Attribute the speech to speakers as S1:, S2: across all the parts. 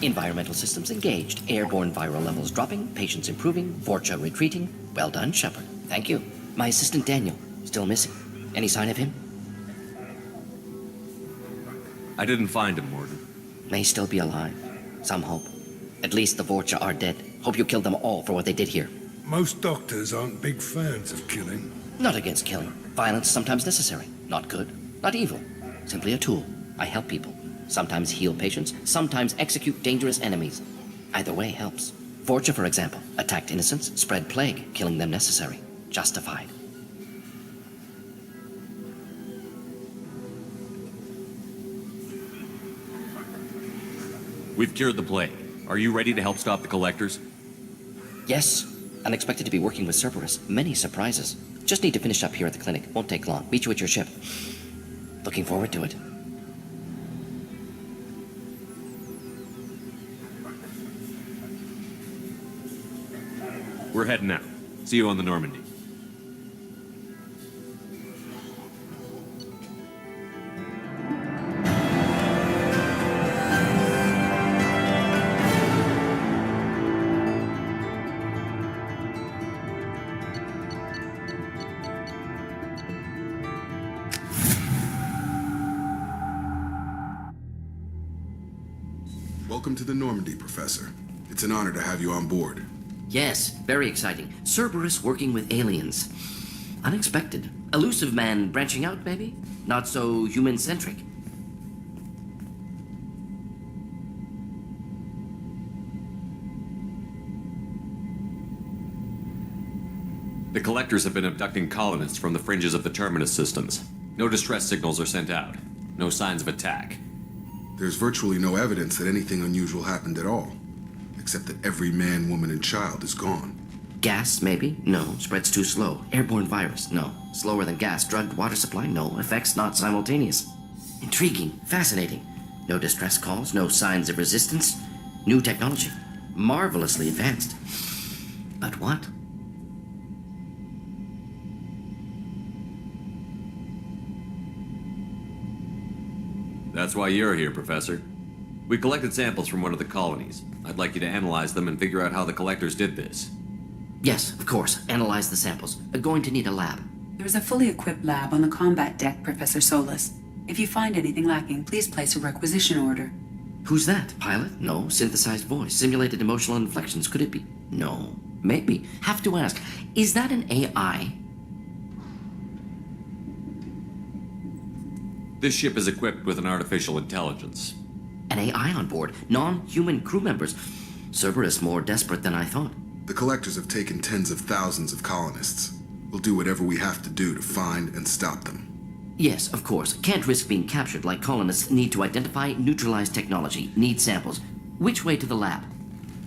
S1: Environmental systems engaged. Airborne viral levels dropping. Patients improving. Vorcha retreating. Well done, Shepard. Thank you. My assistant Daniel, still missing. Any sign of him?
S2: I didn't find him, Morgan.
S1: May still be alive. Some hope. At least the Vorcha are dead. Hope you killed them all for what they did here.
S3: Most doctors aren't big fans of killing.
S1: Not against killing. Violence sometimes necessary. Not good. Not evil. Simply a tool. I help people. Sometimes heal patients, sometimes execute dangerous enemies. Either way helps. Vorcha, for example, attacked innocents, spread plague, killing them necessary. Justified.
S2: We've cured the plague. Are you ready to help stop the Collectors?
S1: Yes. Unexpected to be working with Cerberus. Many surprises. Just need to finish up here at the clinic. Won't take long. Meet you at your ship. Looking forward to it.
S2: We're heading out. See you on the Normandy.
S4: Welcome to the Normandy, Professor. It's an honor to have you on board.
S1: Yes, very exciting. Cerberus working with aliens. Unexpected. Elusive man branching out, maybe? Not so human-centric.
S2: The Collectors have been abducting colonists from the fringes of the Terminus systems. No distress signals are sent out. No signs of attack.
S4: There's virtually no evidence that anything unusual happened at all, except that every man, woman, and child is gone.
S1: Gas, maybe? No. Spreads too slow. Airborne virus? No. Slower than gas. Drugged water supply? No. Effects not simultaneous. Intriguing. Fascinating. No distress calls. No signs of resistance. New technology. Marvelously advanced. But what?
S2: That's why you're here, Professor. We collected samples from one of the colonies. I'd like you to analyze them and figure out how the Collectors did this.
S1: Yes, of course. Analyze the samples. Going to need a lab.
S5: There is a fully equipped lab on the combat deck, Professor Solis. If you find anything lacking, please place a requisition order.
S1: Who's that? Pilot? No. Synthesized voice. Simulated emotional inflections. Could it be? No. Maybe. Have to ask. Is that an AI?
S2: This ship is equipped with an artificial intelligence.
S1: An AI on board. Non-human crew members. Cerberus more desperate than I thought.
S4: The Collectors have taken tens of thousands of colonists. We'll do whatever we have to do to find and stop them.
S1: Yes, of course. Can't risk being captured like colonists need to identify, neutralize technology, need samples. Which way to the lab?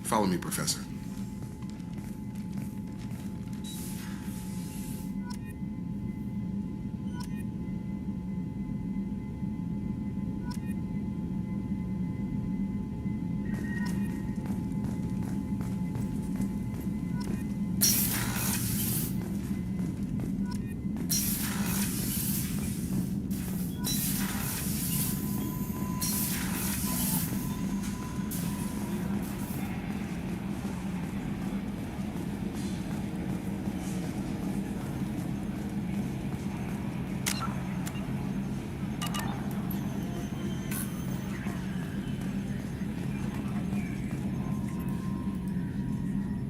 S4: Follow me, Professor.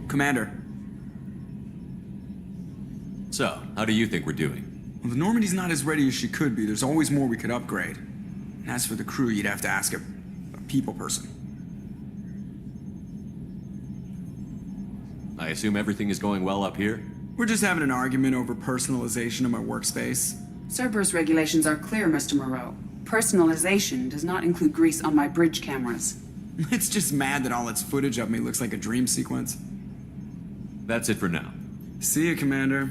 S6: Commander.
S2: So, how do you think we're doing?
S6: Well, the Normandy's not as ready as she could be. There's always more we could upgrade. And as for the crew, you'd have to ask a people person.
S2: I assume everything is going well up here?
S6: We're just having an argument over personalization of my workspace.
S5: Cerberus regulations are clear, Mr. Moreau. Personalization does not include grease on my bridge cameras.
S6: It's just mad that all its footage of me looks like a dream sequence.
S2: That's it for now.
S6: See you, Commander.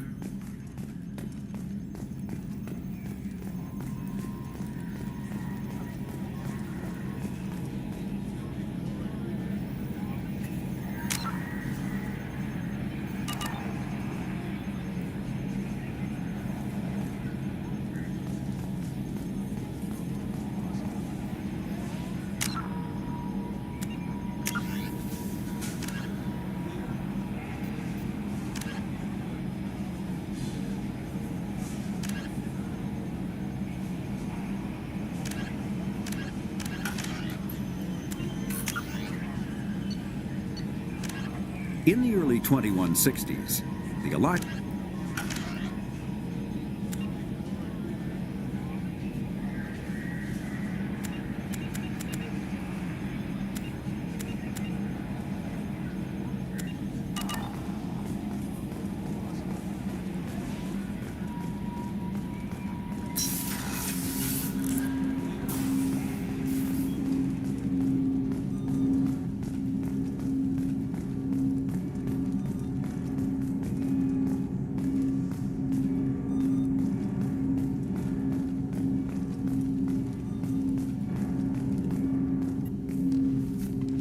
S7: In the early 2160s, the Alliance...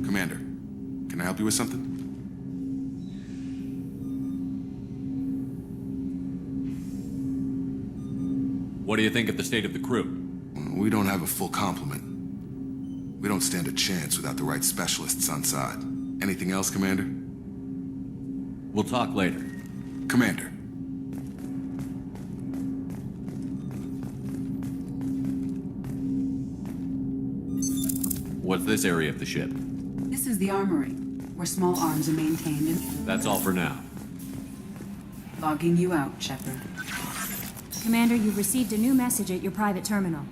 S4: Commander, can I help you with something?
S2: What do you think of the state of the crew?
S4: We don't have a full complement. We don't stand a chance without the right specialists on side. Anything else, Commander?
S2: We'll talk later.
S4: Commander.
S2: What's this area of the ship?
S5: This is the armory, where small arms are maintained and
S2: That's all for now.
S5: logging you out, Shepard.
S8: Commander, you've received a new message at your private terminal.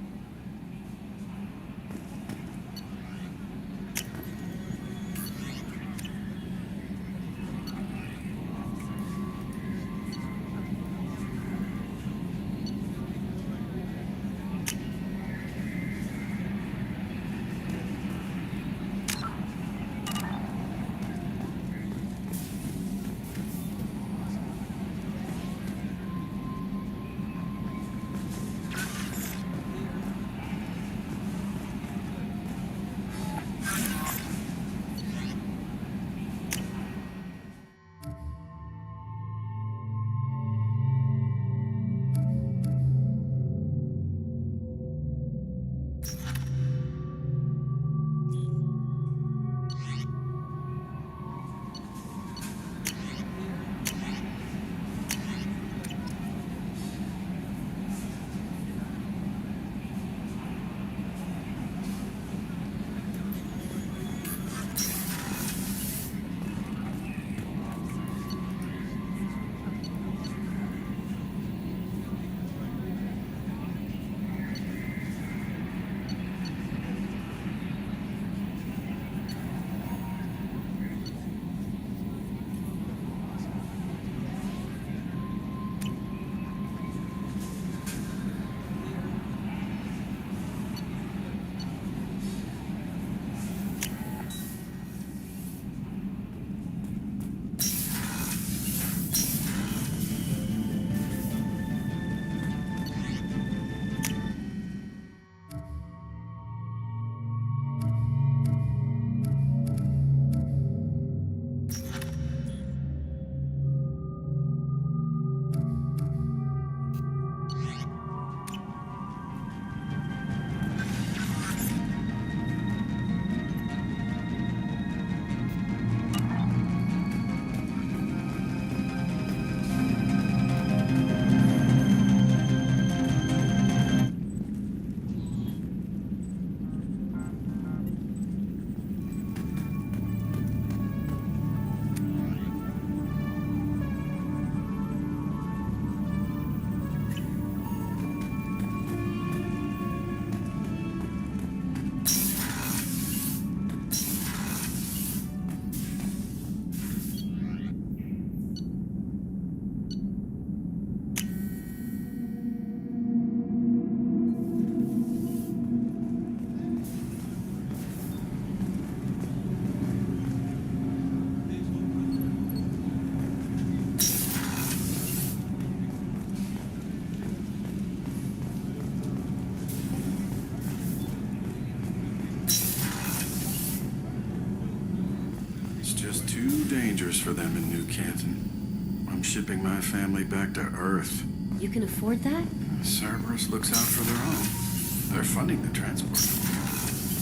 S9: too dangerous for them in New Canton. I'm shipping my family back to Earth.
S10: You can afford that?
S9: Cerberus looks out for their own. They're funding the transport.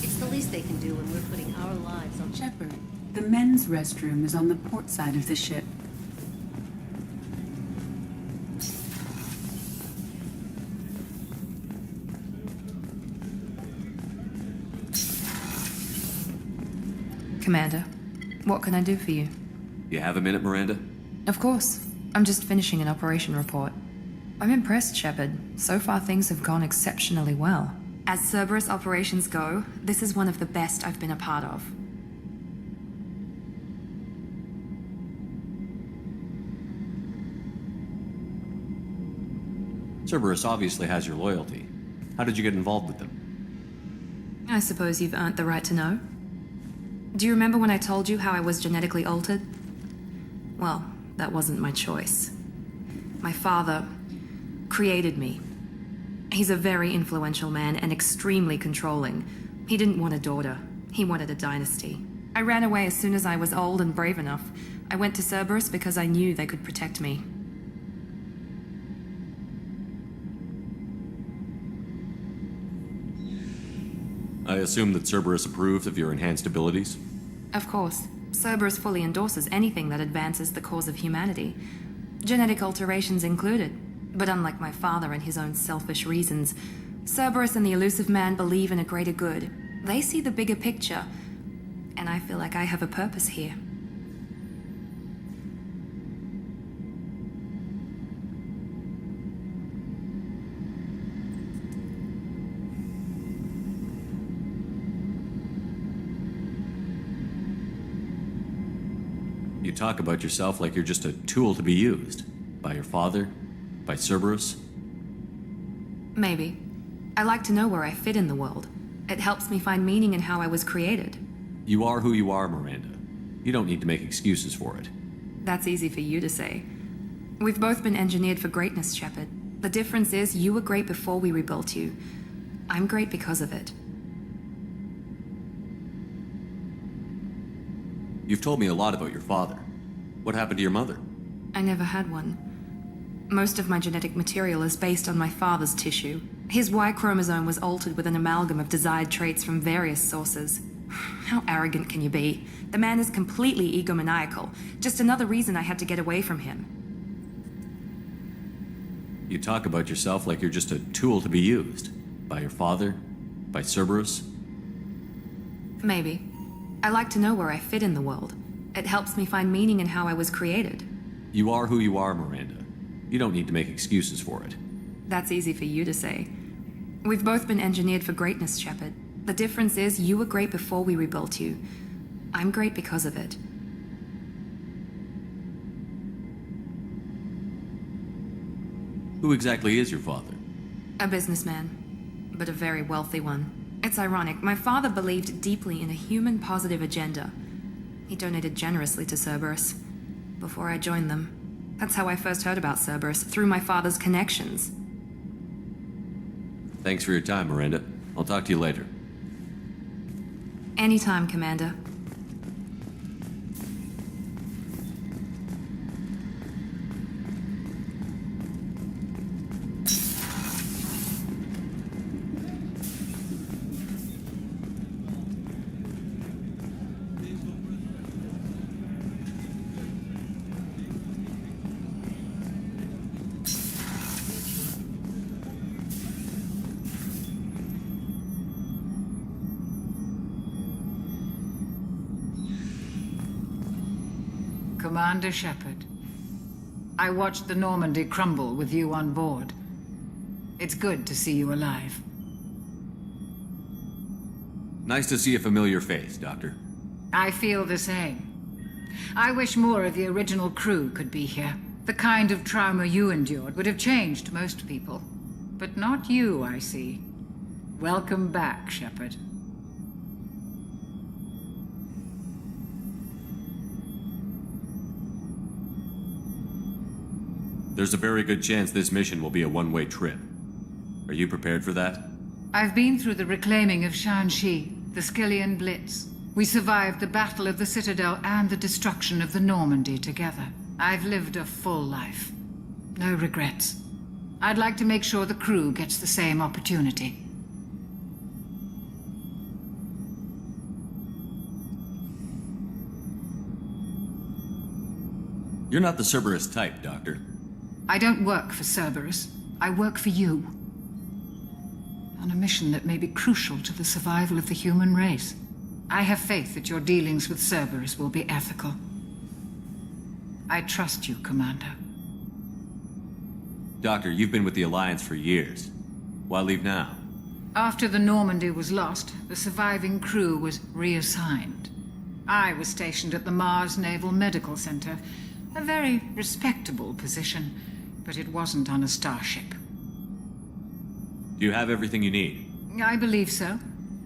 S10: It's the least they can do when we're putting our lives on...
S5: Shepard, the men's restroom is on the port side of the ship.
S11: Commander, what can I do for you?
S2: You have a minute, Miranda?
S11: Of course. I'm just finishing an operation report. I'm impressed, Shepard. So far, things have gone exceptionally well. As Cerberus operations go, this is one of the best I've been a part of.
S2: Cerberus obviously has your loyalty. How did you get involved with them?
S11: I suppose you've earned the right to know. Do you remember when I told you how I was genetically altered? Well, that wasn't my choice. My father created me. He's a very influential man and extremely controlling. He didn't want a daughter. He wanted a dynasty. I ran away as soon as I was old and brave enough. I went to Cerberus because I knew they could protect me.
S2: I assume that Cerberus approved of your enhanced abilities?
S11: Of course. Cerberus fully endorses anything that advances the cause of humanity. Genetic alterations included. But unlike my father and his own selfish reasons, Cerberus and the Elusive Man believe in a greater good. They see the bigger picture, and I feel like I have a purpose here.
S2: You talk about yourself like you're just a tool to be used. By your father? By Cerberus?
S11: Maybe. I like to know where I fit in the world. It helps me find meaning in how I was created.
S2: You are who you are, Miranda. You don't need to make excuses for it.
S11: That's easy for you to say. We've both been engineered for greatness, Shepard. The difference is you were great before we rebuilt you. I'm great because of it.
S2: You've told me a lot about your father. What happened to your mother?
S11: I never had one. Most of my genetic material is based on my father's tissue. His Y chromosome was altered with an amalgam of desired traits from various sources. How arrogant can you be? The man is completely egomaniacal. Just another reason I had to get away from him.
S2: You talk about yourself like you're just a tool to be used. By your father? By Cerberus?
S11: Maybe. I like to know where I fit in the world. It helps me find meaning in how I was created.
S2: You are who you are, Miranda. You don't need to make excuses for it.
S11: That's easy for you to say. We've both been engineered for greatness, Shepard. The difference is you were great before we rebuilt you. I'm great because of it.
S2: Who exactly is your father?
S11: A businessman, but a very wealthy one. It's ironic. My father believed deeply in a human-positive agenda. He donated generously to Cerberus before I joined them. That's how I first heard about Cerberus, through my father's connections.
S2: Thanks for your time, Miranda. I'll talk to you later.
S11: Anytime, Commander.
S12: Commander Shepard, I watched the Normandy crumble with you on board. It's good to see you alive.
S2: Nice to see a familiar face, Doctor.
S12: I feel the same. I wish more of the original crew could be here. The kind of trauma you endured would have changed most people. But not you, I see. Welcome back, Shepard.
S2: There's a very good chance this mission will be a one-way trip. Are you prepared for that?
S12: I've been through the reclaiming of Shanxi, the Skillian Blitz. We survived the Battle of the Citadel and the destruction of the Normandy together. I've lived a full life. No regrets. I'd like to make sure the crew gets the same opportunity.
S2: You're not the Cerberus type, Doctor.
S12: I don't work for Cerberus. I work for you. On a mission that may be crucial to the survival of the human race. I have faith that your dealings with Cerberus will be ethical. I trust you, Commander.
S2: Doctor, you've been with the Alliance for years. Why leave now?
S12: After the Normandy was lost, the surviving crew was reassigned. I was stationed at the Mars Naval Medical Center, a very respectable position, but it wasn't on a starship.
S2: Do you have everything you need?
S12: I believe so.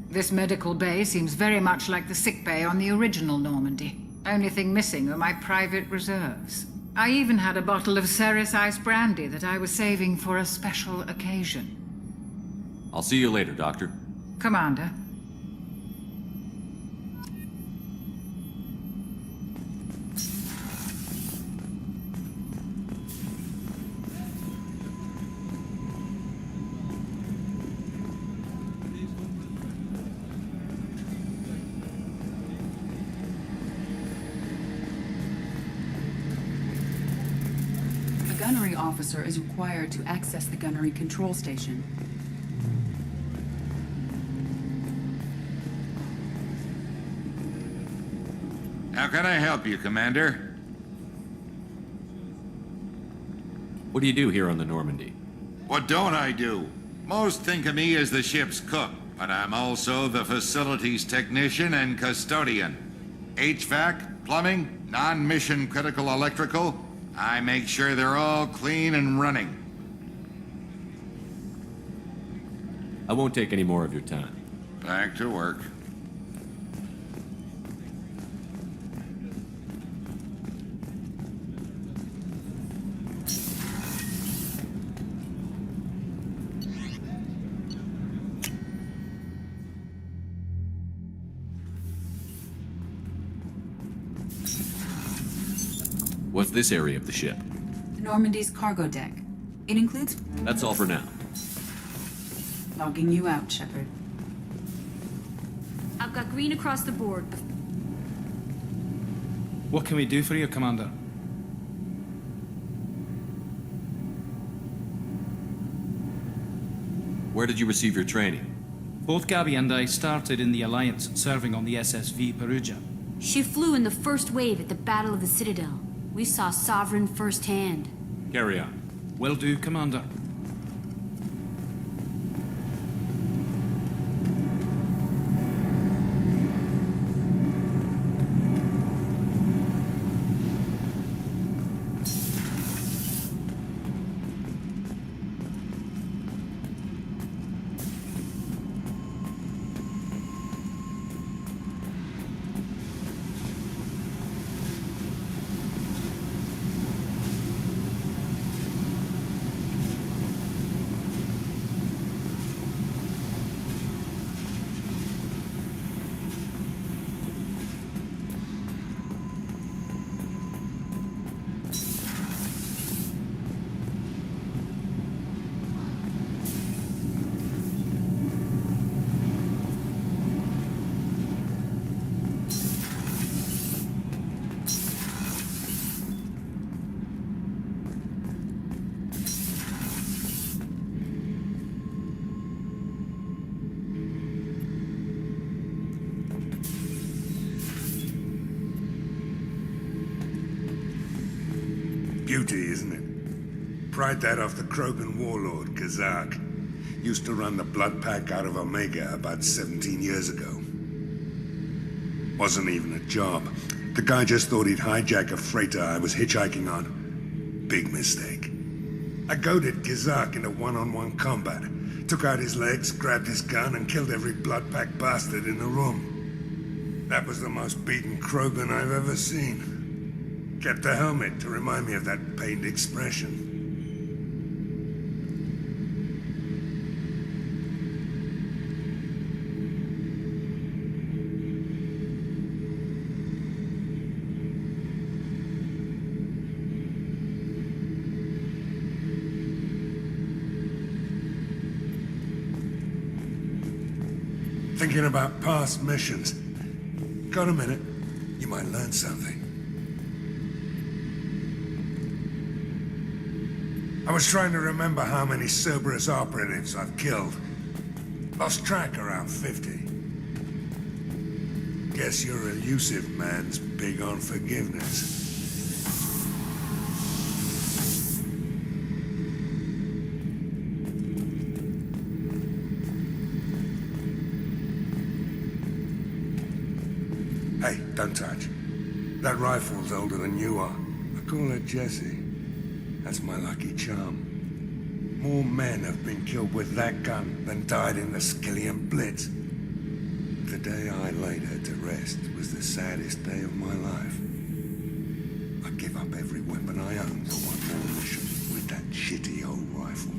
S12: This medical bay seems very much like the sick bay on the original Normandy. Only thing missing are my private reserves. I even had a bottle of Ceres Ice Brandy that I was saving for a special occasion.
S2: I'll see you later, Doctor.
S12: Commander.
S5: A gunnery officer is required to access the gunnery control station.
S13: How can I help you, Commander?
S2: What do you do here on the Normandy?
S13: What don't I do? Most think of me as the ship's cook, but I'm also the facilities technician and custodian. HVAC, plumbing, non-mission critical electrical. I make sure they're all clean and running.
S2: I won't take any more of your time.
S13: Back to work.
S2: What's this area of the ship?
S5: Normandy's cargo deck. It includes
S2: That's all for now.
S5: logging you out, Shepard.
S8: I've got green across the board.
S14: What can we do for you, Commander?
S2: Where did you receive your training?
S14: Both Gabby and I started in the Alliance, serving on the SSV Perugia.
S8: She flew in the first wave at the Battle of the Citadel. We saw Sovereign firsthand.
S2: Carry on.
S14: Will do, Commander.
S3: Beauty, isn't it? Pried that off the Krogan warlord, Kazak. Used to run the Blood Pack out of Omega about 17 years ago. Wasn't even a job. The guy just thought he'd hijack a freighter I was hitchhiking on. Big mistake. I goaded Kazak into one-on-one combat. Took out his legs, grabbed his gun, and killed every Blood Pack bastard in the room. That was the most beaten Krogan I've ever seen. Kept the helmet to remind me of that pained expression. Thinking about past missions. Got a minute? You might learn something. I was trying to remember how many Cerberus operatives I've killed. Lost track around 50. Guess your elusive man's big on forgiveness. Hey, don't touch. That rifle's older than you are. I call her Jessie. That's my lucky charm. More men have been killed with that gun than died in the Skillian Blitz. The day I laid her to rest was the saddest day of my life. I give up every weapon I own for one more mission with that shitty old rifle.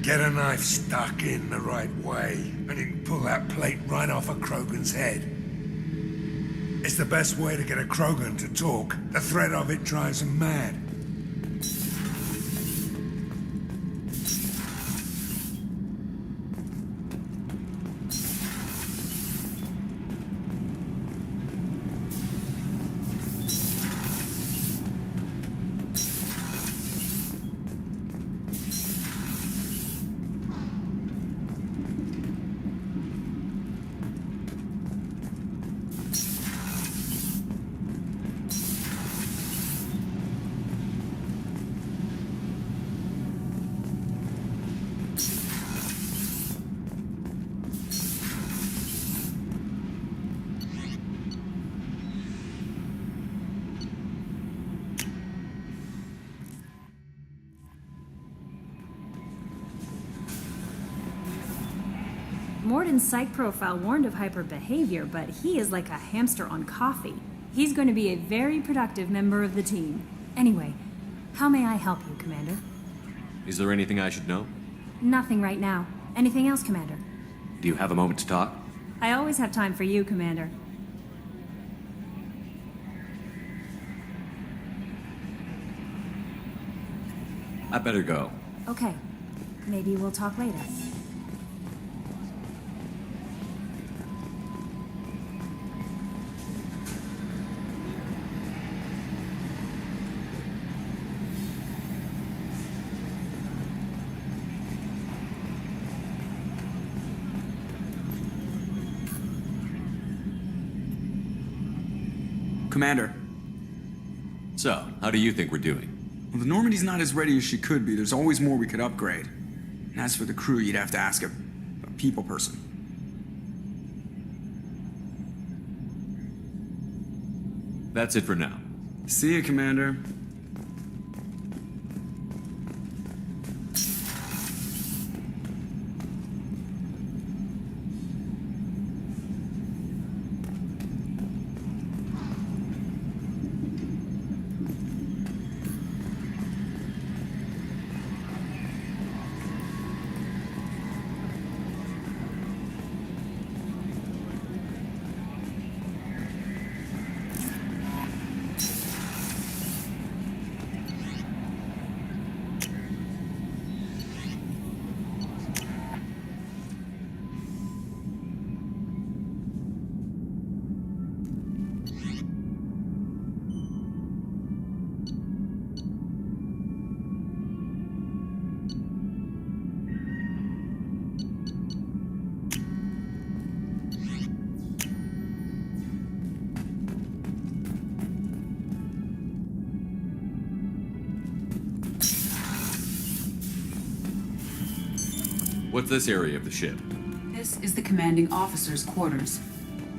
S3: Get a knife stuck in the right way, and you can pull that plate right off a Krogan's head. It's the best way to get a Krogan to talk. The threat of it drives him mad.
S15: Morden's psych profile warned of hyper behavior, but he is like a hamster on coffee. He's going to be a very productive member of the team. Anyway, how may I help you, Commander?
S2: Is there anything I should know?
S15: Nothing right now. Anything else, Commander?
S2: Do you have a moment to talk?
S15: I always have time for you, Commander.
S2: I better go.
S15: Okay. Maybe we'll talk later.
S6: Commander.
S2: So, how do you think we're doing?
S6: Well, the Normandy's not as ready as she could be. There's always more we could upgrade. And as for the crew, you'd have to ask a people person.
S2: That's it for now.
S6: See you, Commander.
S2: What's this area of the ship?
S5: This is the commanding officer's quarters.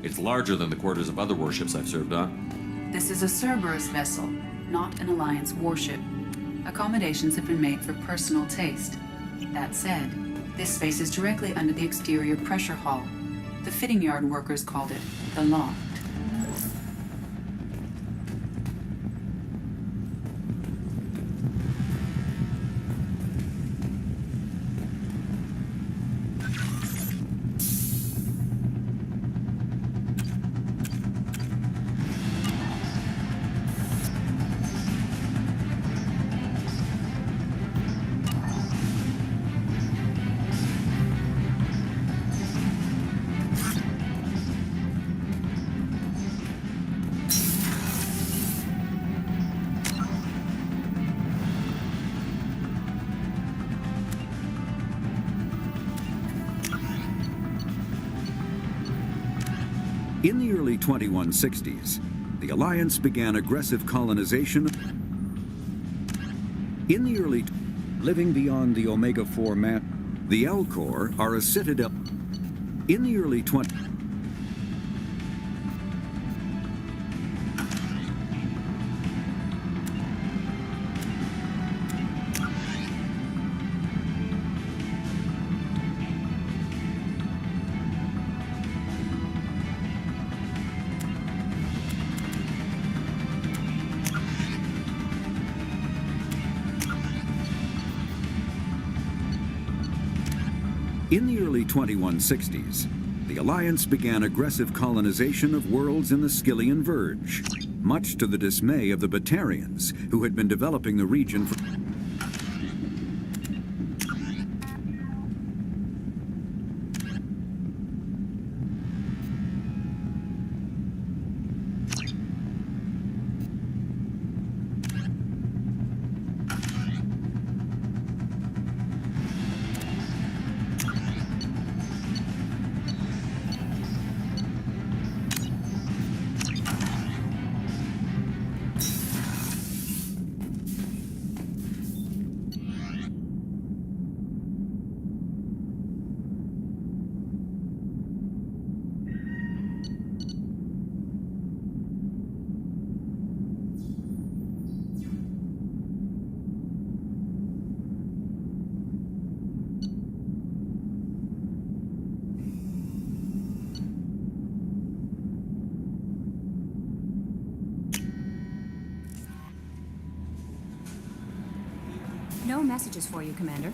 S2: It's larger than the quarters of other warships I've served on.
S5: This is a Cerberus vessel, not an Alliance warship. Accommodations have been made for personal taste. That said, this space is directly under the exterior pressure hull. The fitting yard workers called it the loft.
S7: early 2160s, the Alliance began aggressive colonization. In the early... Living beyond the Omega-4 map, the L-Corps are a citadel. In the early 20... In the early 2160s, the Alliance began aggressive colonization of worlds in the Skyllian Verge, much to the dismay of the Batarians, who had been developing the region for...
S15: No messages for you, Commander.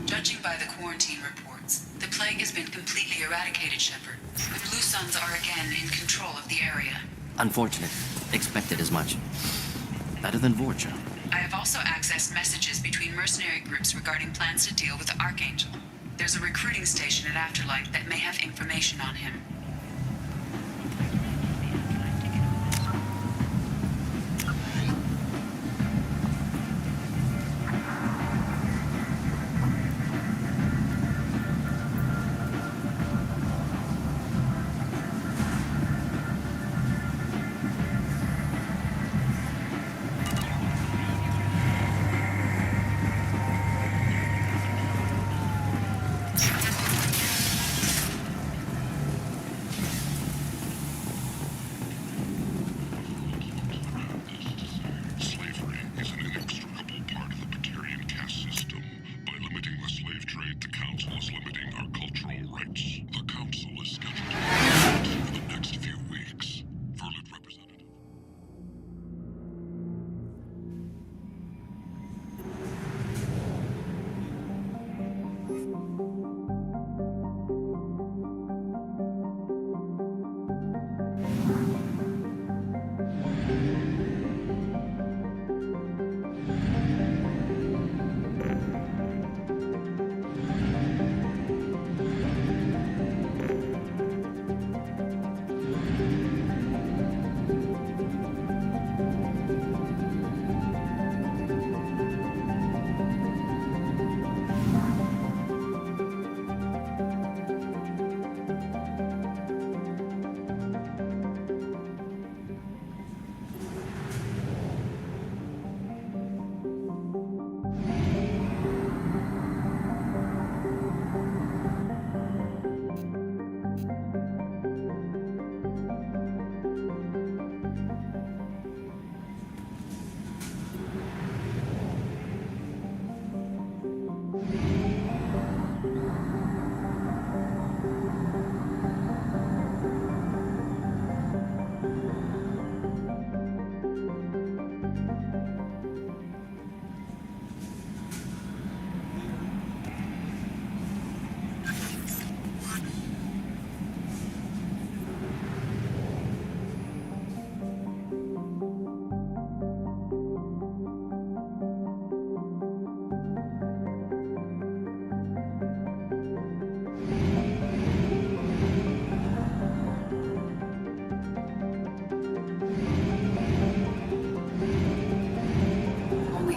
S5: Judging by the quarantine reports, the plague has been completely eradicated, Shepard. The Blue Suns are again in control of the area.
S1: Unfortunate. Expected as much. Better than Vorcha.
S5: I have also accessed messages between mercenary groups regarding plans to deal with the Archangel. There's a recruiting station at Afterlight that may have information on him.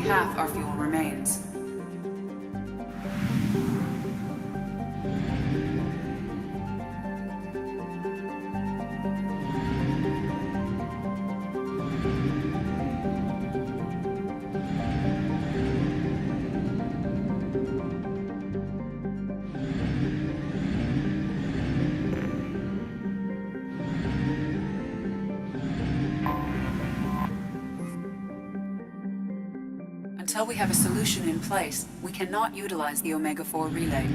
S5: half our fuel remains. Until we have a solution in place, we cannot utilize the Omega-4 relay.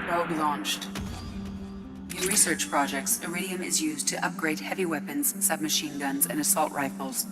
S5: Probe launched. In research projects, Iridium is used to upgrade heavy weapons, submachine guns, and assault rifles.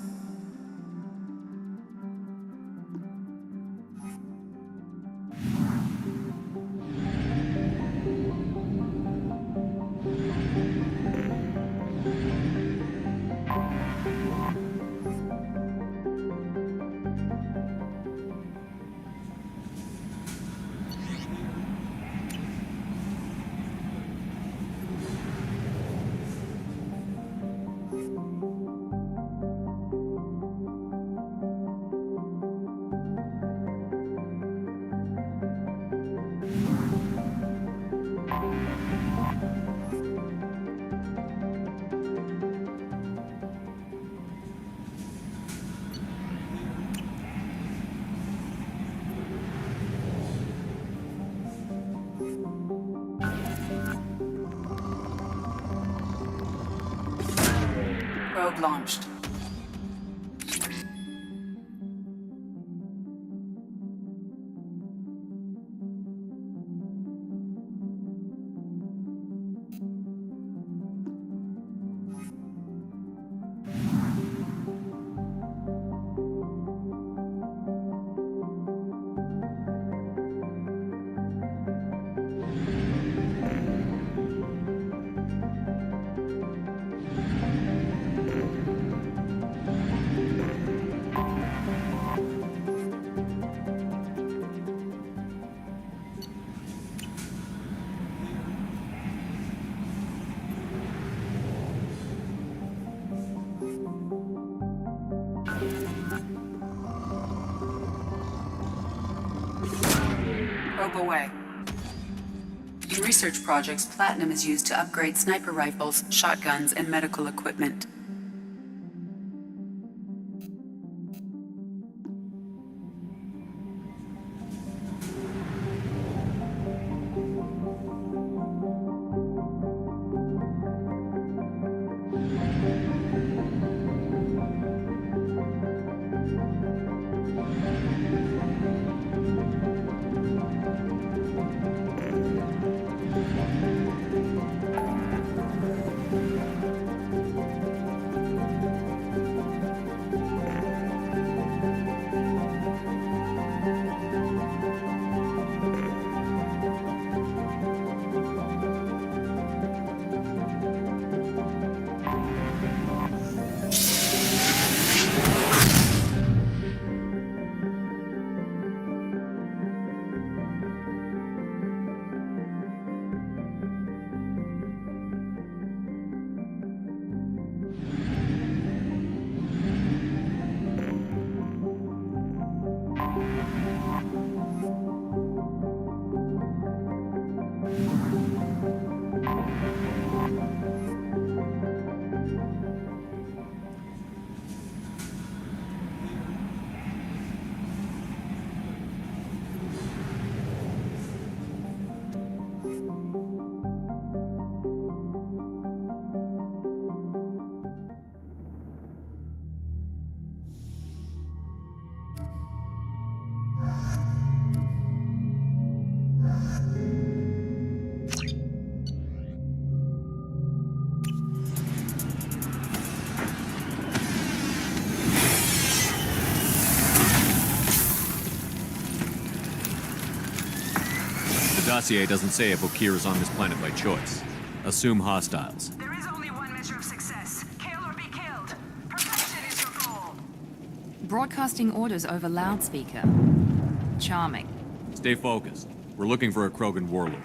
S5: Probe launched. Probe away. In research projects, platinum is used to upgrade sniper rifles, shotguns, and medical equipment.
S2: The dossier doesn't say if Okeer is on this planet by choice. Assume hostiles.
S16: There is only one measure of success. Kill or be killed. Perfection is your goal.
S11: Broadcasting orders over loudspeaker. Charming.
S2: Stay focused. We're looking for a Krogan warlord.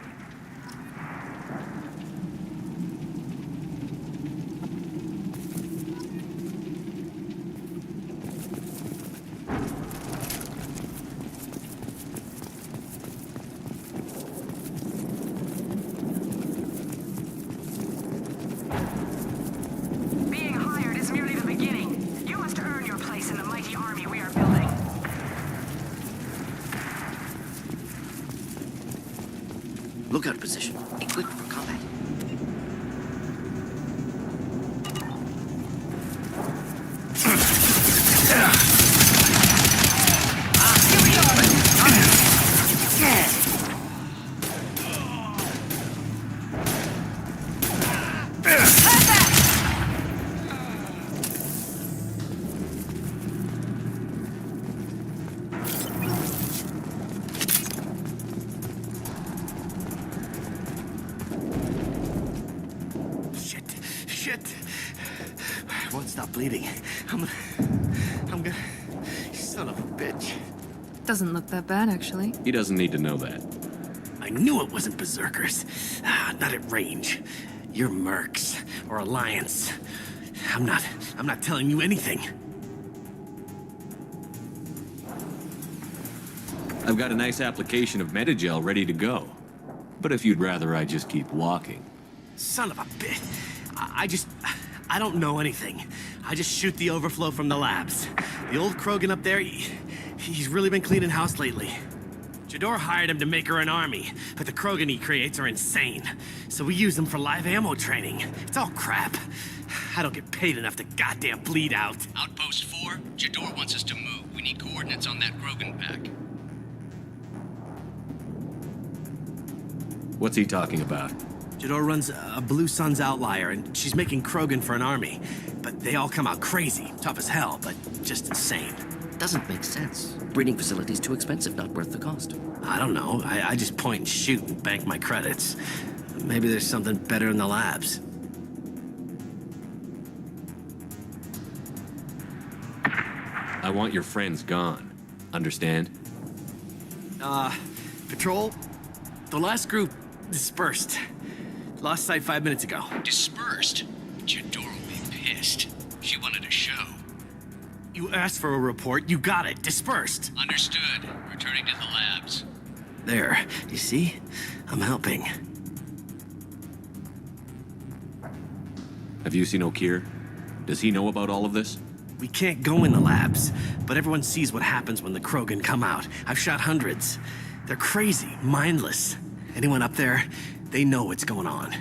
S16: Being hired is merely the beginning. You must earn your place in the mighty army we are building.
S1: Lookout position. Equipped for combat.
S17: Shit. I won't stop bleeding. I'm gonna... Son of a bitch.
S11: Doesn't look that bad, actually.
S2: He doesn't need to know that.
S17: I knew it wasn't Berserkers. Not at range. You're Mercs, or Alliance. I'm not telling you anything.
S2: I've got a nice application of Metagel ready to go. But if you'd rather I just keep walking.
S17: Son of a bitch. I don't know anything. I just shoot the overflow from the labs. The old Krogan up there, he's really been cleaning house lately. Jador hired him to make her an army, but the Krogan he creates are insane. So we use them for live ammo training. It's all crap. I don't get paid enough to goddamn bleed out.
S18: Outpost 4, Jador wants us to move. We need coordinates on that Krogan pack.
S2: What's he talking about?
S17: Jador runs a Blue Suns outlier, and she's making Krogan for an army. But they all come out crazy, tough as hell, but just insane.
S1: Doesn't make sense. Breeding facility's too expensive, not worth the cost.
S17: I don't know. I just point and shoot and bank my credits. Maybe there's something better in the labs.
S2: I want your friends gone. Understand?
S17: Patrol, the last group dispersed. Lost sight 5 minutes ago.
S18: Dispersed? Jador will be pissed. She wanted a show.
S17: You asked for a report, you got it. Dispersed.
S18: Understood. Returning to the labs.
S17: There, you see? I'm helping.
S2: Have you seen Okeer? Does he know about all of this?
S17: We can't go in the labs, but everyone sees what happens when the Krogan come out. I've shot hundreds. They're crazy, mindless. Anyone up there, they know what's going on.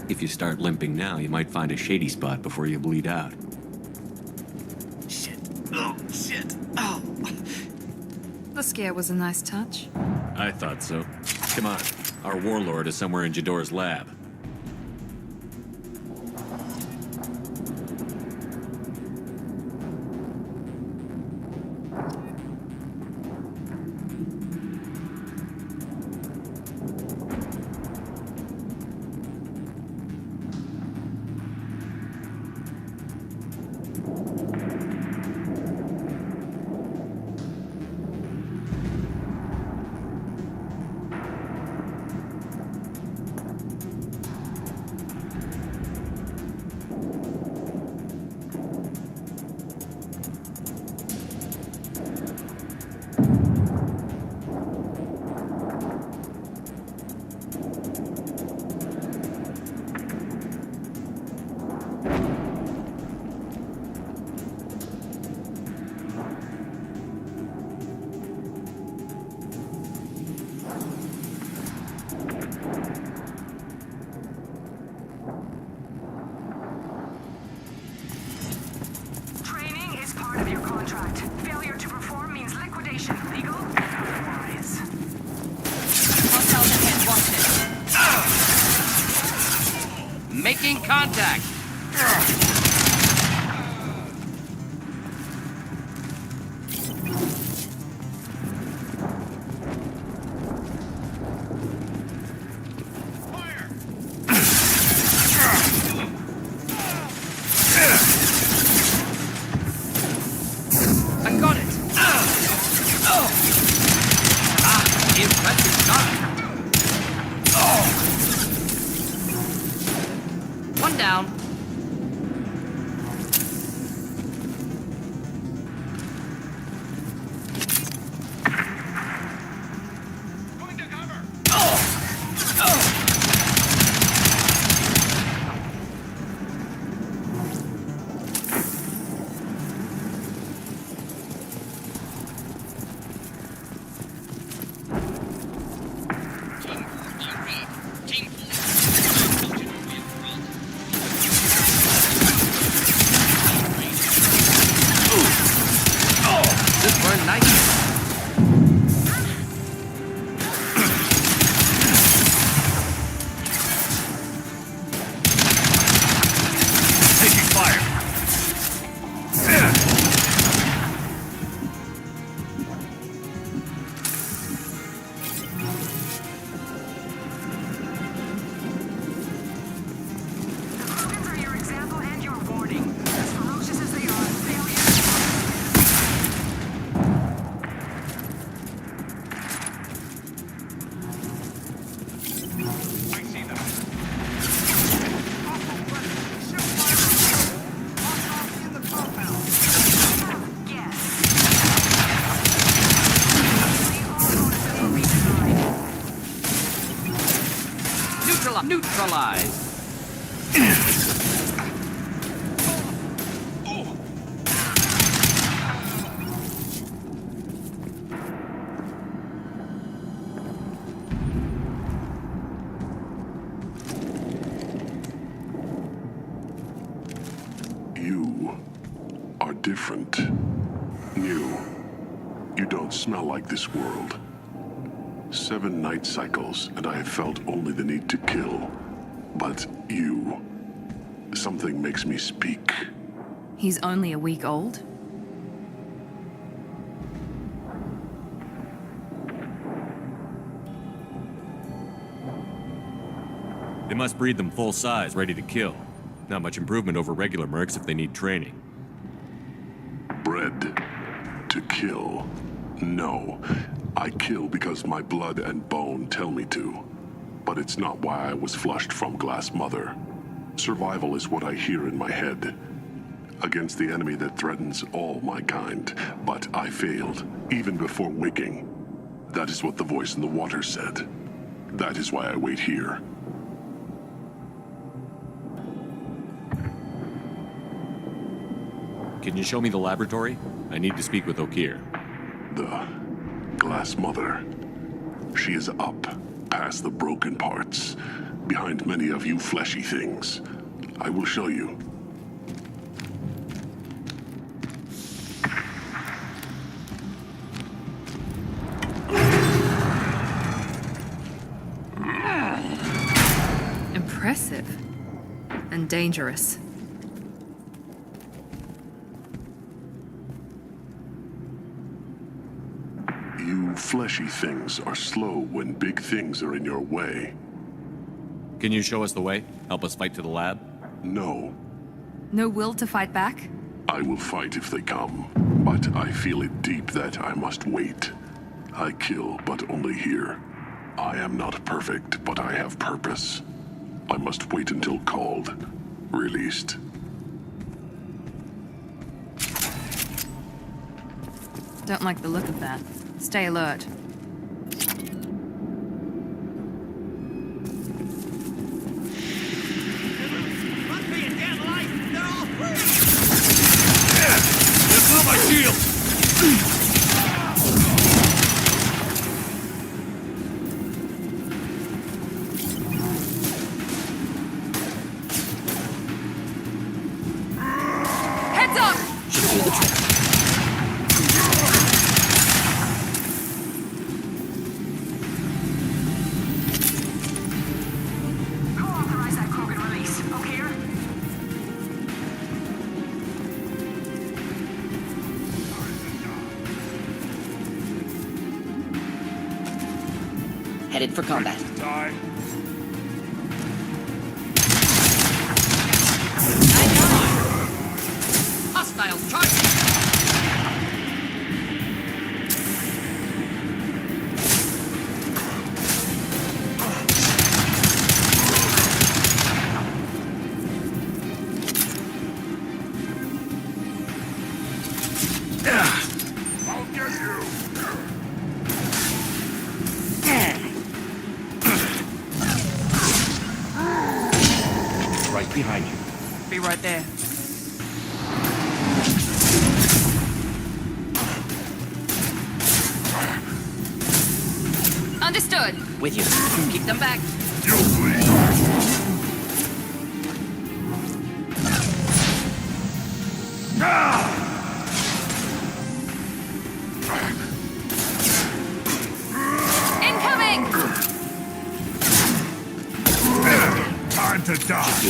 S2: If you start limping now, you might find a shady spot before you bleed out.
S17: Shit. Oh, shit. Oh.
S11: The scare was a nice touch.
S2: I thought so. Come on. Our warlord is somewhere in Jador's lab.
S16: Making contact.
S18: neutralized.
S19: You are different. New. You don't smell like this world. 7 night cycles, and I have felt only the need to kill. But you... something makes me speak.
S11: He's only a week old?
S2: They must breed them full size, ready to kill. Not much improvement over regular mercs if they need training.
S19: Bred to kill. No. I kill because my blood and bone tell me to. But it's not why I was flushed from Glass Mother. Survival is what I hear in my head. Against the enemy that threatens all my kind. But I failed, even before waking. That is what the voice in the water said. That is why I wait here.
S2: Can you show me the laboratory? I need to speak with Okeer.
S19: The Glass Mother. She is up, past the broken parts, behind many of you fleshy things. I will show you.
S11: Impressive. And dangerous.
S19: You fleshy things are slow when big things are in your way.
S2: Can you show us the way? Help us fight to the lab?
S19: No.
S11: No will to fight back?
S19: I will fight if they come, but I feel it deep that I must wait. I kill, but only here. I am not perfect, but I have purpose. I must wait until called, released.
S11: Don't like the look of that. Stay alert.
S18: My shield!
S11: Heads up!
S1: Should do the trick.
S16: Co-authorize that Krogan release, okay?
S1: Headed for combat.
S18: Hostiles charging!
S19: I'll get you!
S18: Right behind you.
S16: Be right there.
S11: Understood.
S1: With you.
S16: Keep them back.
S11: Incoming!
S3: Time to die.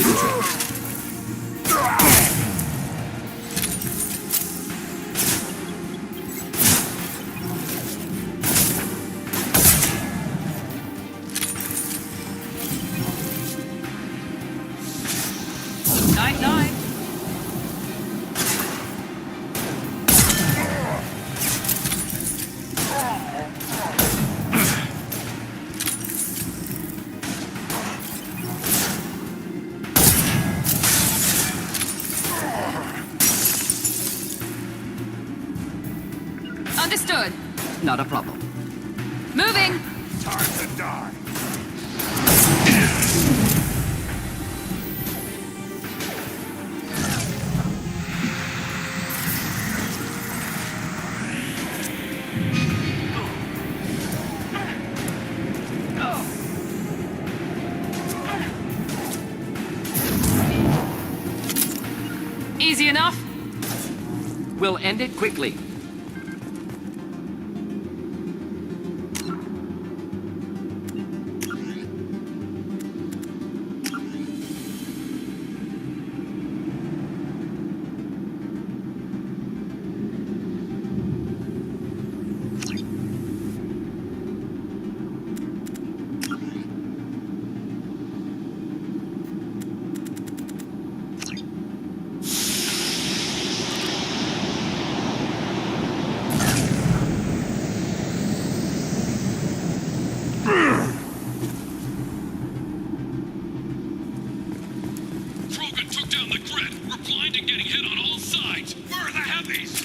S16: Night-night.
S11: Understood.
S1: Not a problem.
S11: Moving!
S3: Time to die.
S1: enough? We'll end it quickly.
S20: Krogan took down the grid. We're blind and getting hit on all sides. Where are the heavies?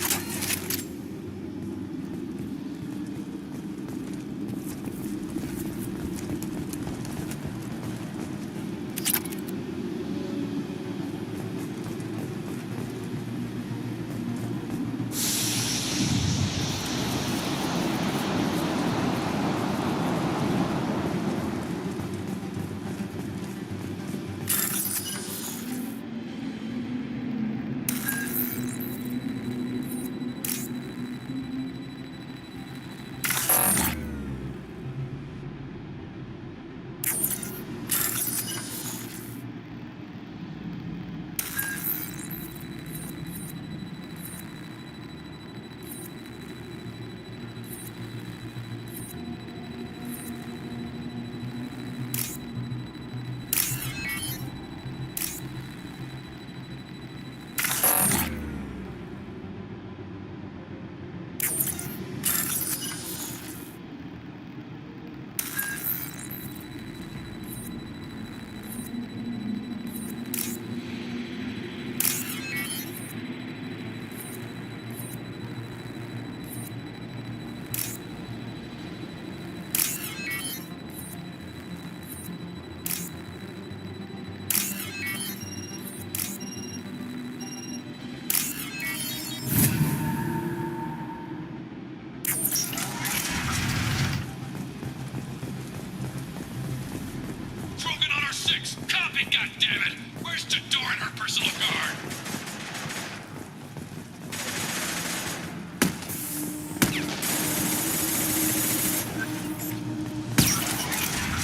S20: Krogan on our 6. Copy, goddammit! Where's Jador and her personal guard?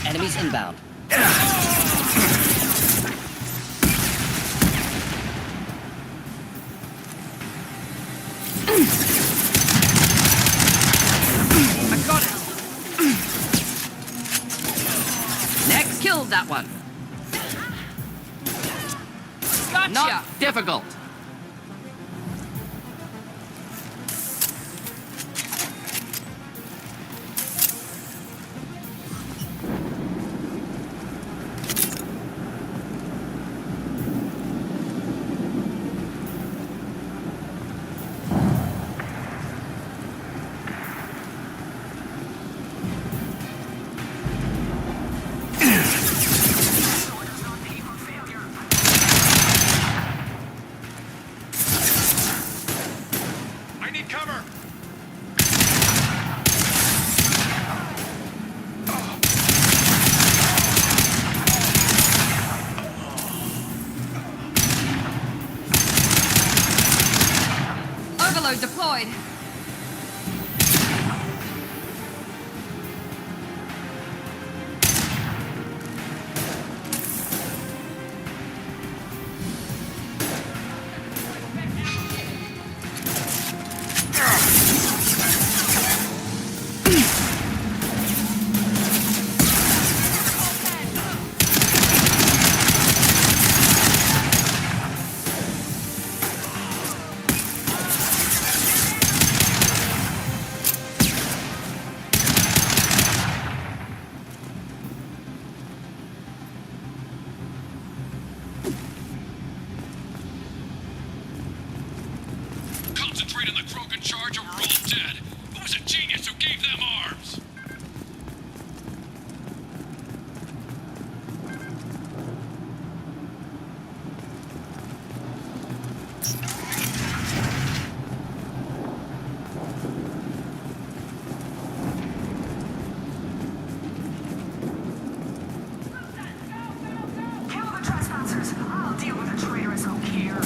S1: Enemies inbound. I got it. Next, killed that one. Gotcha. Not difficult.
S20: I need cover!
S11: Overload deployed.
S20: Concentrate on the Krogan charge or we're all dead. Who was a genius who gave them arms?
S16: Kill the trespassers. I'll deal with the traitorous O'Keir.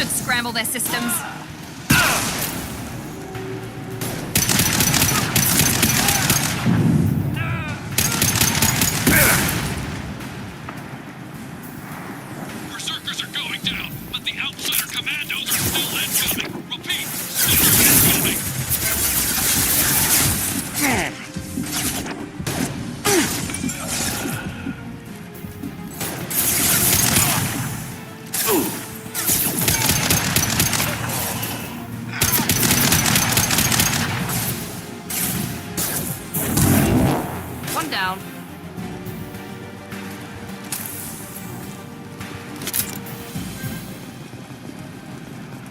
S11: should scramble their systems.
S20: Berserkers are going down, but the outsider commandos are still incoming. Repeat, still incoming.
S11: One down.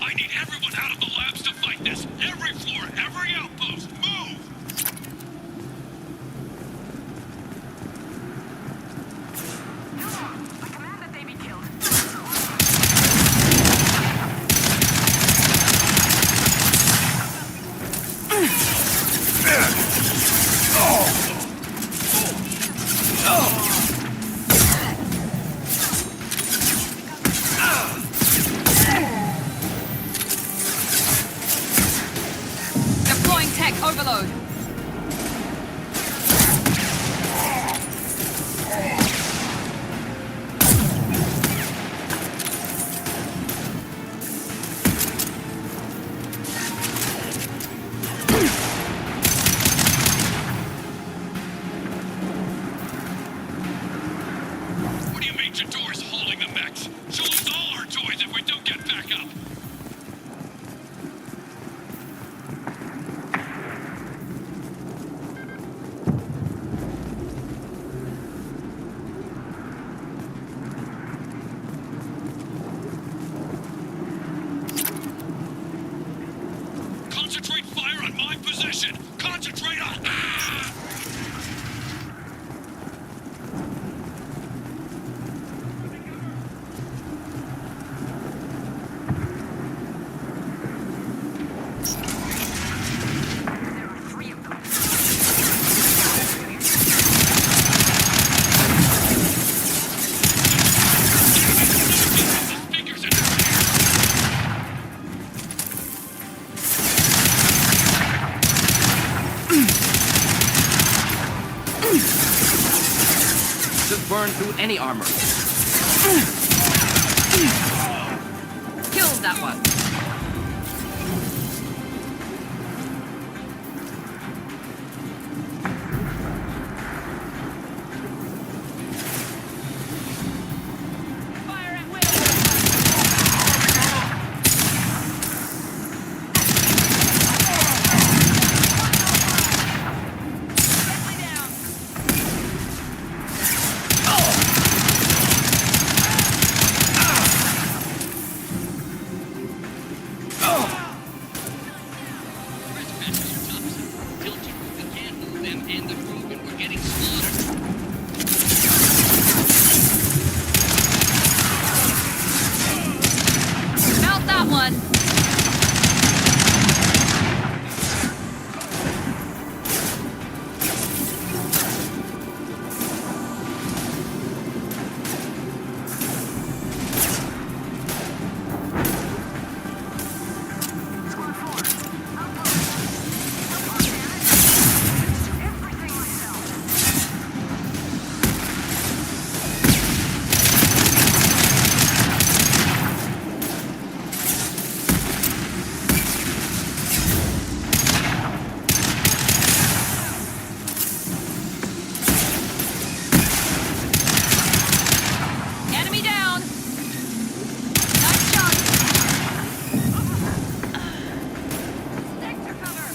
S20: I need everyone out of the labs to fight this. Every floor, every outpost, move!
S16: I command that they be killed.
S11: Deploying tech overload.
S20: What do you mean Jador's holding the mechs? She'll lose all our toys if we don't get back up. Concentrate fire on my position! Concentrate on... Ah!
S1: Should burn through any armor.
S11: Killed that one. Melt that one. Enemy down. Nice shot. Stick to cover.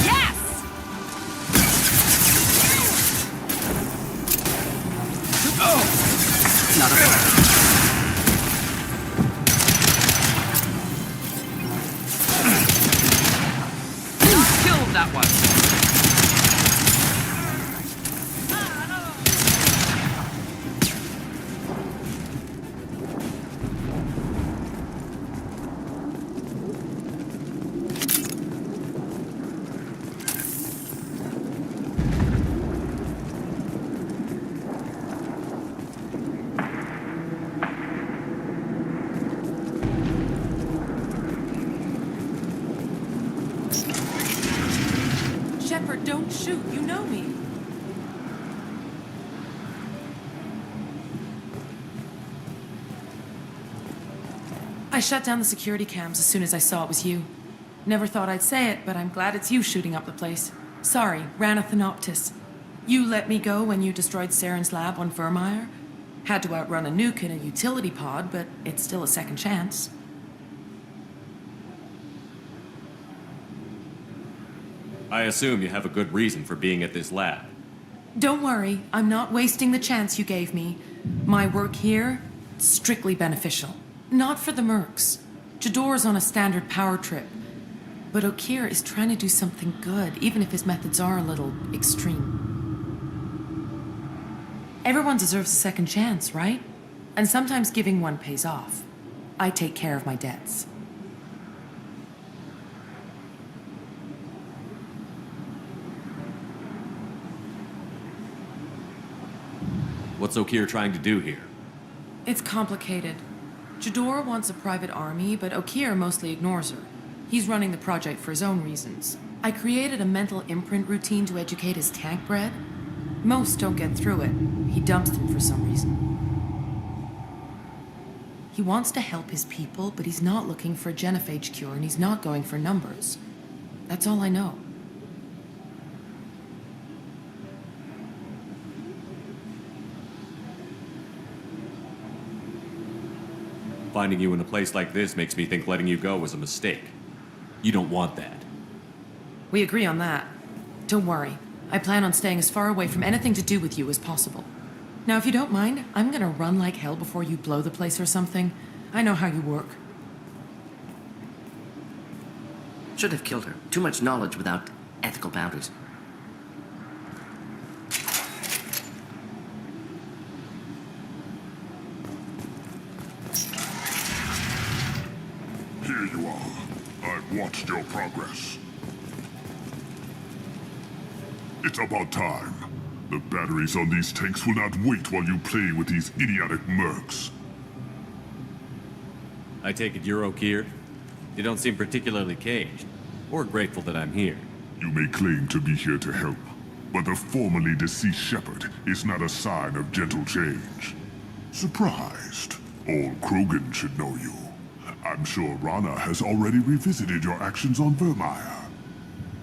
S11: Yes!
S1: Not a
S11: Killed that one.
S21: Don't shoot, you know me. I shut down the security cams as soon as I saw it was you. Never thought I'd say it, but I'm glad it's you shooting up the place. Sorry, Ranna Thanoptis. You let me go when you destroyed Saren's lab on Vermeer. Had to outrun a nuke in a utility pod, but it's still a second chance.
S2: I assume you have a good reason for being at this lab.
S21: Don't worry, I'm not wasting the chance you gave me. My work here, strictly beneficial. Not for the mercs. Jador's on a standard power trip. But Okeer is trying to do something good, even if his methods are a little extreme. Everyone deserves a second chance, right? And sometimes giving one pays off. I take care of my debts.
S2: What's Okeer trying to do here?
S21: It's complicated. Jador wants a private army, but Okeer mostly ignores her. He's running the project for his own reasons. I created a mental imprint routine to educate his tank bred. Most don't get through it. He dumps them for some reason. He wants to help his people, but he's not looking for a genophage cure, and he's not going for numbers. That's all I know.
S2: Finding you in a place like this makes me think letting you go was a mistake. You don't want that.
S21: We agree on that. Don't worry. I plan on staying as far away from anything to do with you as possible. Now, if you don't mind, I'm gonna run like hell before you blow the place or something. I know how you work.
S1: Should have killed her. Too much knowledge without ethical boundaries.
S19: Here you are. I've watched your progress. It's about time. The batteries on these tanks will not wait while you play with these idiotic mercs.
S2: I take it you're Okeer? You don't seem particularly caged, or grateful that I'm here.
S19: You may claim to be here to help, but the formerly deceased Shepard is not a sign of gentle change. Surprised? Old Krogan should know you. I'm sure Ranna has already revisited your actions on Vermeer.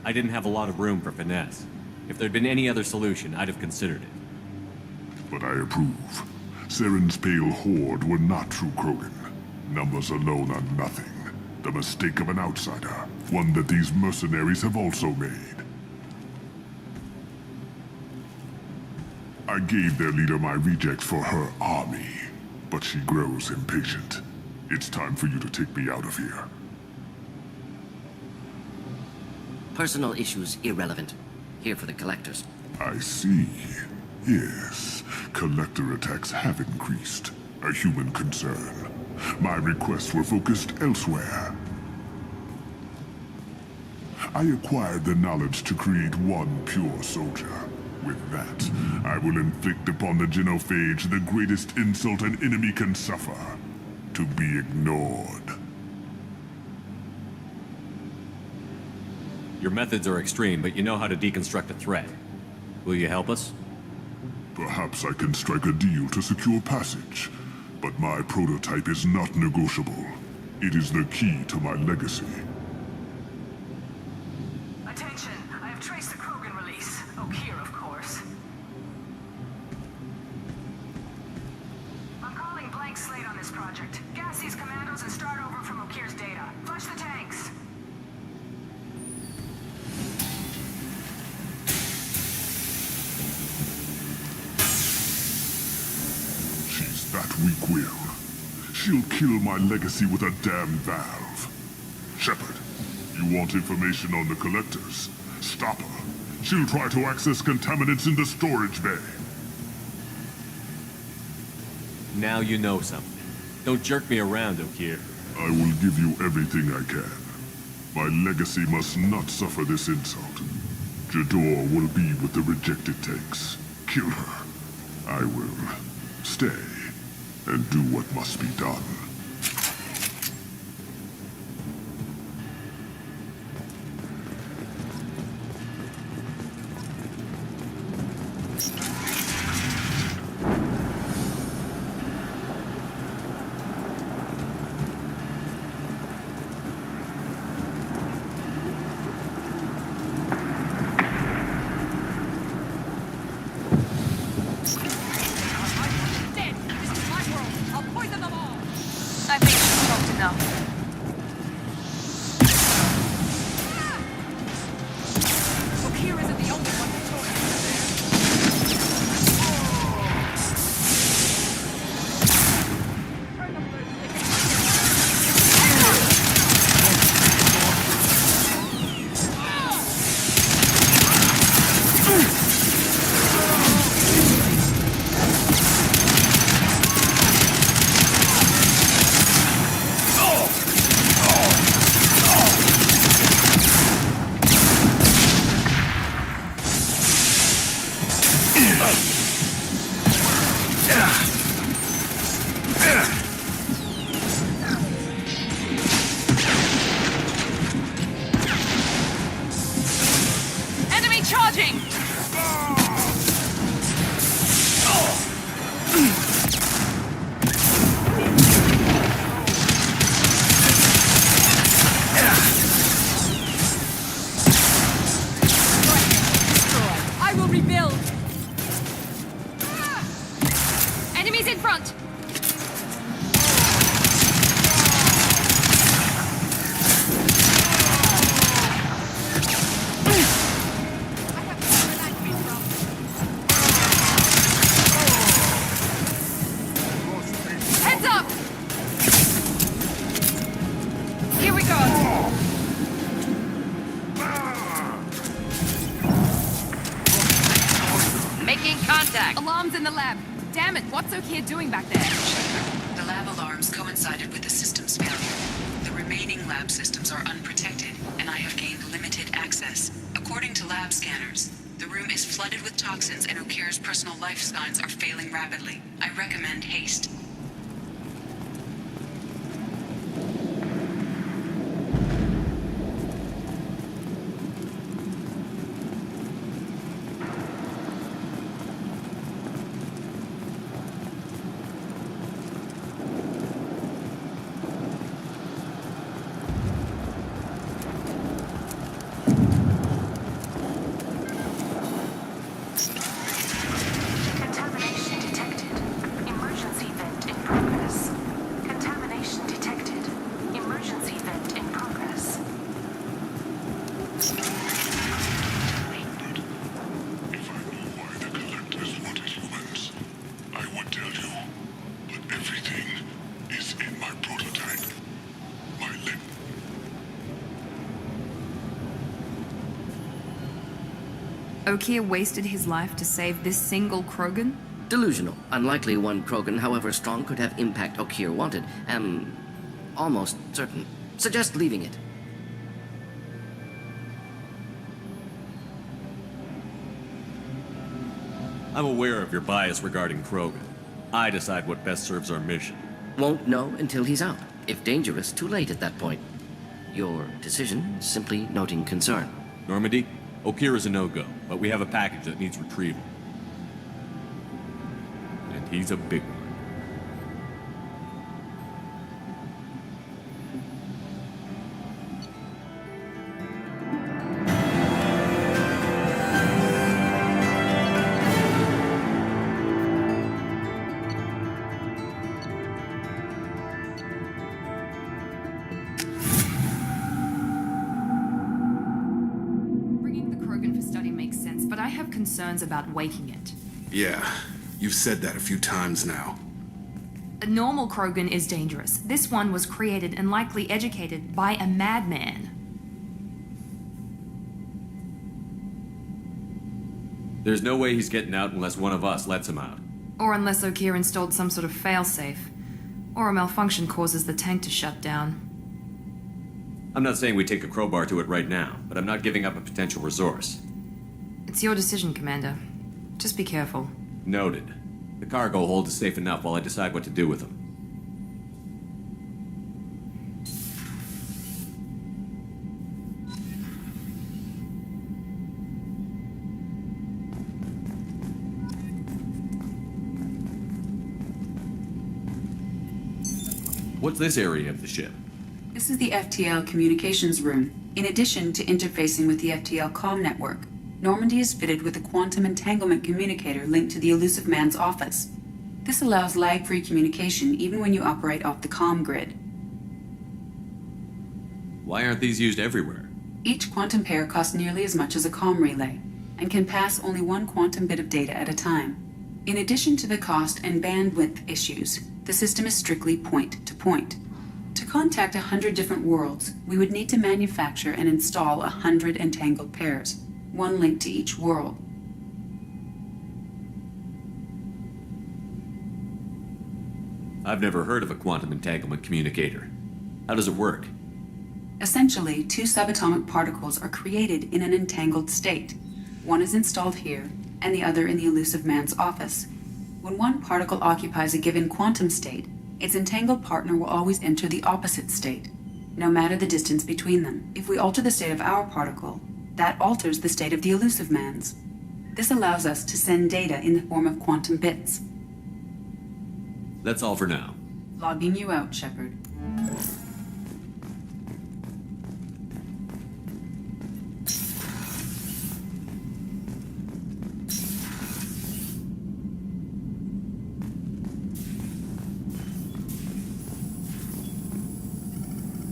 S2: I didn't have a lot of room for finesse. If there'd been any other solution, I'd have considered it.
S19: But I approve. Saren's pale horde were not true Krogan. Numbers alone are nothing. The mistake of an outsider. One that these mercenaries have also made. I gave their leader my rejects for her army, but she grows impatient. It's time for you to take me out of here.
S1: Personal issues irrelevant. Here for the collectors.
S19: I see. Yes, collector attacks have increased. A human concern. My requests were focused elsewhere. I acquired the knowledge to create one pure soldier. With that, I will inflict upon the genophage the greatest insult an enemy can suffer. To be ignored.
S2: Your methods are extreme, but you know how to deconstruct a threat. Will you help us?
S19: Perhaps I can strike a deal to secure passage. But my prototype is not negotiable. It is the key to my legacy.
S16: Attention, I have traced the Krogan release. Okeer, of course. I'm calling blank slate on this project. Gas these commandos and start over from Okeer's data. Flush the tanks.
S19: She's that weak-willed. She'll kill my legacy with a damn valve. Shepard, you want information on the collectors? Stop her. She'll try to access contaminants in the storage bay.
S2: Now you know something. Don't jerk me around, Okeer.
S19: I will give you everything I can. My legacy must not suffer this insult. Jador will be with the rejected tanks. Kill her. I will stay and do what must be done.
S11: Alarms in the lab. Damn it, what's Okeer doing back there?
S5: The lab alarms coincided with the system's failure. The remaining lab systems are unprotected, and I have gained limited access. According to lab scanners, the room is flooded with toxins and Okeer's personal life signs are failing rapidly. I recommend haste.
S16: Contamination detected. Emergency vent in progress. Contamination detected. Emergency vent in progress.
S19: If I knew why the Collectors wanted humans, I would tell you. But everything is in my prototype. My lip.
S11: Okeer wasted his life to save this single Krogan?
S1: Delusional. Unlikely one Krogan, however strong, could have impact Okeer wanted. Am almost certain. Suggest leaving it.
S2: I'm aware of your bias regarding Krogan. I decide what best serves our mission.
S1: Won't know until he's out. If dangerous, too late at that point. Your decision, simply noting concern.
S2: Normandy, Okeer is a no-go, but we have a package that needs retrieval. And he's a big one.
S11: Bringing the Krogan for study makes sense, but I have concerns about waking it.
S9: Yeah, you've said that a few times now.
S11: A normal Krogan is dangerous. This one was created and likely educated by a madman.
S2: There's no way he's getting out unless one of us lets him out.
S11: Or unless Okeer installed some sort of failsafe. Or a malfunction causes the tank to shut down.
S2: I'm not saying we take a crowbar to it right now, but I'm not giving up a potential resource.
S11: It's your decision, Commander. Just be careful.
S2: Noted. The cargo hold is safe enough while I decide what to do with them. What's this area of the ship?
S5: This is the FTL communications room. In addition to interfacing with the FTL comm network, Normandy is fitted with a quantum entanglement communicator linked to the Elusive Man's office. This allows lag-free communication even when you operate off the comm grid.
S2: Why aren't these used everywhere?
S5: Each quantum pair costs nearly as much as a comm relay, and can pass only one quantum bit of data at a time. In addition to the cost and bandwidth issues, the system is strictly point-to-point. To contact 100 different worlds, we would need to manufacture and install 100 entangled pairs, one link to each world.
S2: I've never heard of a quantum entanglement communicator. How does it work?
S5: Essentially, two subatomic particles are created in an entangled state. One is installed here, and the other in the Elusive Man's office. When one particle occupies a given quantum state, its entangled partner will always enter the opposite state, no matter the distance between them. If we alter the state of our particle, that alters the state of the Elusive Man's. This allows us to send data in the form of quantum bits.
S2: That's all for now.
S5: Logging you out, Shepard.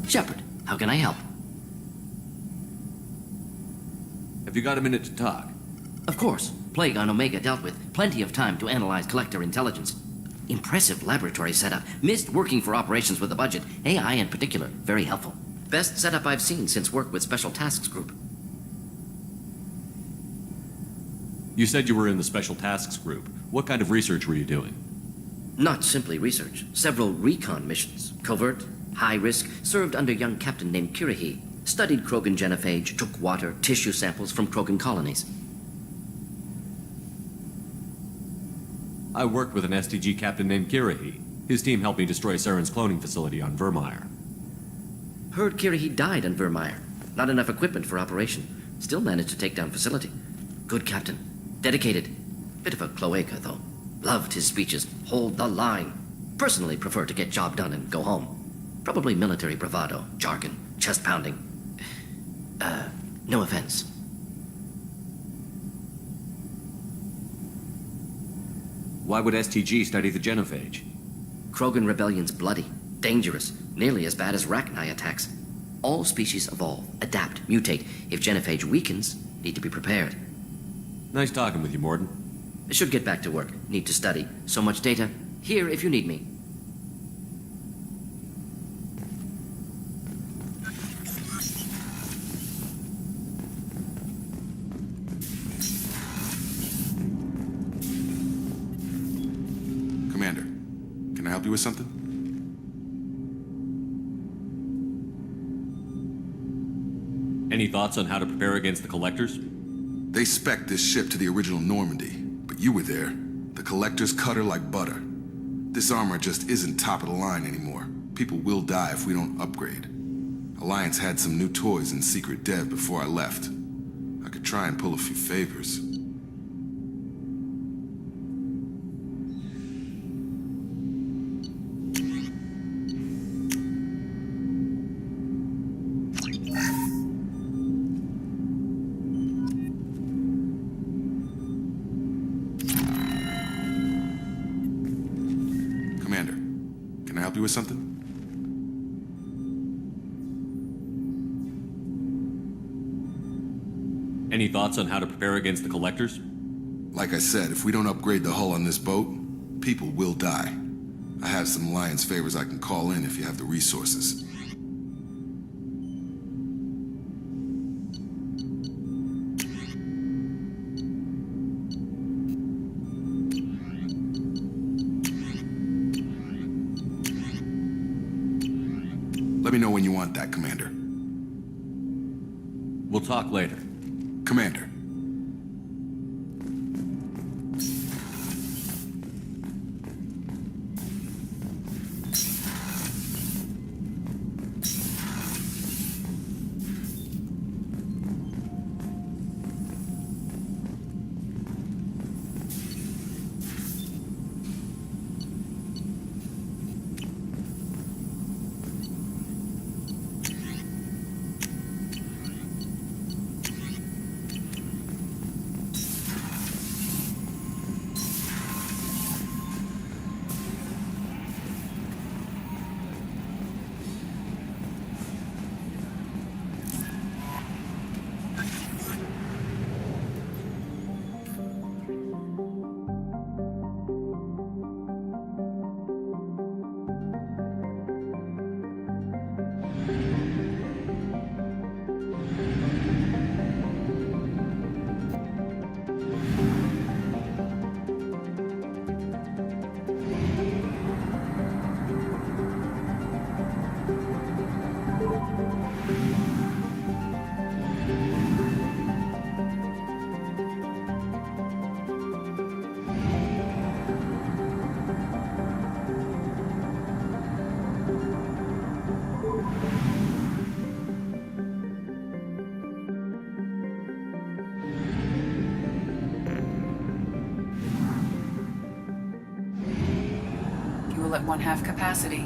S1: Shepard, how can I help?
S2: Have you got a minute to talk?
S1: Of course. Plague on Omega dealt with. Plenty of time to analyze collector intelligence. Impressive laboratory setup. Missed working for operations with a budget. AI in particular. Very helpful. Best setup I've seen since work with Special Tasks Group.
S2: You said you were in the Special Tasks Group. What kind of research were you doing?
S1: Not simply research. Several recon missions. Covert, high risk, served under a young captain named Kirahi. Studied Krogan genophage, took water, tissue samples from Krogan colonies.
S2: I worked with an STG captain named Kirahi. His team helped me destroy Saren's cloning facility on Vermeer.
S1: Heard Kirahi died on Vermeer. Not enough equipment for operation. Still managed to take down facility. Good captain. Dedicated. Bit of a cloaca, though. Loved his speeches. Hold the line. Personally prefer to get job done and go home. Probably military bravado, jargon, chest pounding. No offense.
S2: Why would STG study the genophage?
S1: Krogan rebellion's bloody, dangerous, nearly as bad as Rachni attacks. All species evolve, adapt, mutate. If genophage weakens, need to be prepared.
S2: Nice talking with you, Mordin.
S1: Should get back to work. Need to study. So much data. Here if you need me.
S9: Commander, can I help you with something?
S2: Any thoughts on how to prepare against the Collectors?
S4: They spec'd this ship to the original Normandy, but you were there. The Collectors cut her like butter. This armor just isn't top of the line anymore. People will die if we don't upgrade. Alliance had some new toys in secret dev before I left. I could try and pull a few favors.
S9: Commander, can I help you with something?
S2: Any thoughts on how to prepare against the Collectors?
S4: Like I said, if we don't upgrade the hull on this boat, people will die. I have some Alliance favors I can call in if you have the resources. Let me know when you want that, Commander.
S2: We'll talk later.
S4: Commander.
S5: Fuel at 1/2 capacity.